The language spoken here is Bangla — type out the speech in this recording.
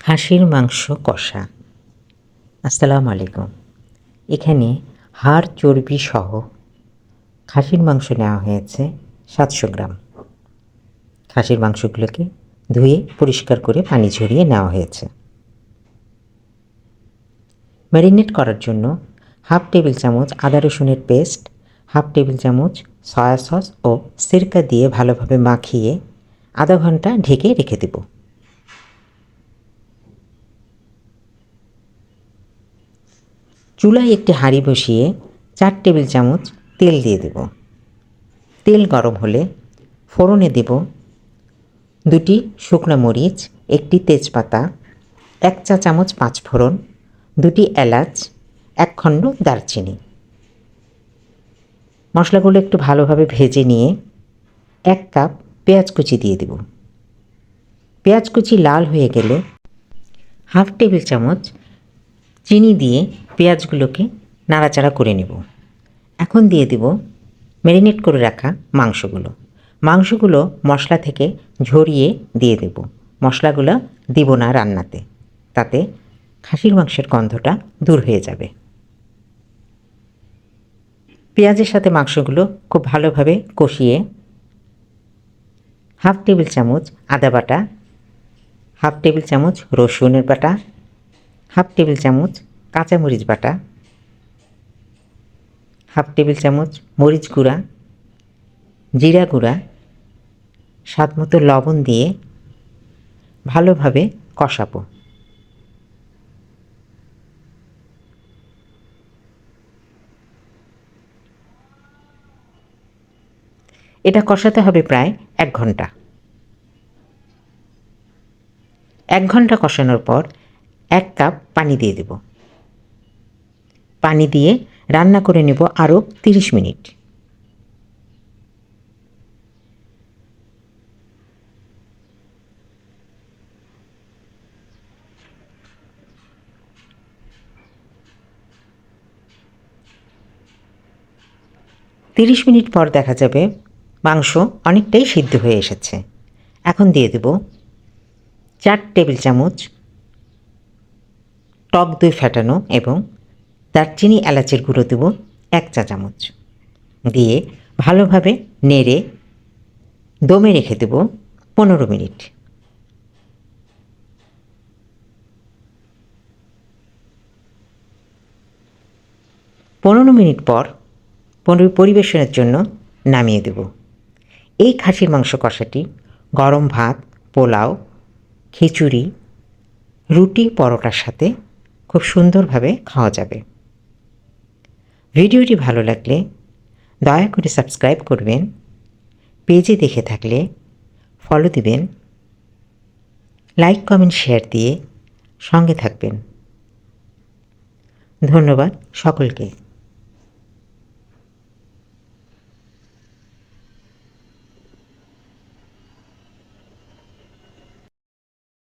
খাসির মাংস কষা। আসসালামু আলাইকুম। এখানে হাড় চর্বি সহ খাসির মাংস নেওয়া হয়েছে 700 গ্রাম। খাসির মাংসগুলোকে ধুয়ে পরিষ্কার করে পানি ঝরিয়ে নেওয়া হয়েছে। ম্যারিনেট করার জন্য হাফ টেবিল চামচ আদা রসুনের পেস্ট, হাফ টেবিল চামচ সয়া সস ও সিরকা দিয়ে ভালোভাবে মাখিয়ে আধা ঘন্টা ঢেকে রেখে দেব। চুলায় একটি হাঁড়ি বসিয়ে 4 টেবিল চামচ তেল দিয়ে দেব। তেল গরম হলে ফোড়নে দেব 2টি শুকনো মরিচ, 1টি তেজপাতা, 1 চা চামচ পাঁচফোড়ন, 2টি এলাচ, 1 খণ্ড দারচিনি। মশলাগুলো একটু ভালোভাবে ভেজে নিয়ে 1 কাপ পেঁয়াজ কুচি দিয়ে দেব। পেঁয়াজ কুচি লাল হয়ে গেলে হাফ টেবিল চামচ চিনি দিয়ে পেঁয়াজগুলোকে নাড়াচাড়া করে নেব। এখন দিয়ে দেব ম্যারিনেট করে রাখা মাংসগুলো মশলা থেকে ঝরিয়ে দিয়ে দেব। মশলাগুলো দিব না রান্নাতে, তাতে খাসির মাংসের গন্ধটা দূর হয়ে যাবে। পেঁয়াজের সাথে মাংসগুলো খুব ভালোভাবে কষিয়ে হাফ টেবিল চামচ আদা বাটা, হাফ টেবিল চামচ রসুনের বাটা, হাফ টেবিল চামচ কাঁচামরিচ বাটা, হাফ টেবিল চামচ মরিচ গুঁড়া, জিরা গুঁড়া, স্বাদমতো লবণ দিয়ে ভালোভাবে কষাবো। এটা কষাতে হবে প্রায় 1 ঘন্টা। 1 ঘন্টা কষানোর পর 1 কাপ পানি দিয়ে দেব। পানি দিয়ে রান্না করে নেব আরও 30 মিনিট। তিরিশ মিনিট পর দেখা যাবে মাংস অনেকটাই সিদ্ধ হয়ে এসেছে। এখন দিয়ে দেব 4 টেবিল চামচ টক দই ফেটানো এবং দারচিনি এলাচের গুঁড়ো দেব 1 চা চামচ। দিয়ে ভালোভাবে নেড়ে দমে রেখে দেব 15 মিনিট। পর পরিবেশনের জন্য নামিয়ে দেব। এই খাসির মাংস কষাটি গরম ভাত, পোলাও, খিচুড়ি, রুটি, পরোটার সাথে খুব সুন্দরভাবে খাওয়া যাবে। ভিডিওটি ভালো লাগলে দয়া করে সাবস্ক্রাইব করবেন। পেজে দেখে থাকলে ফলো দিবেন। লাইক, কমেন্ট, শেয়ার দিয়ে সঙ্গে থাকবেন। ধন্যবাদ সকলকে।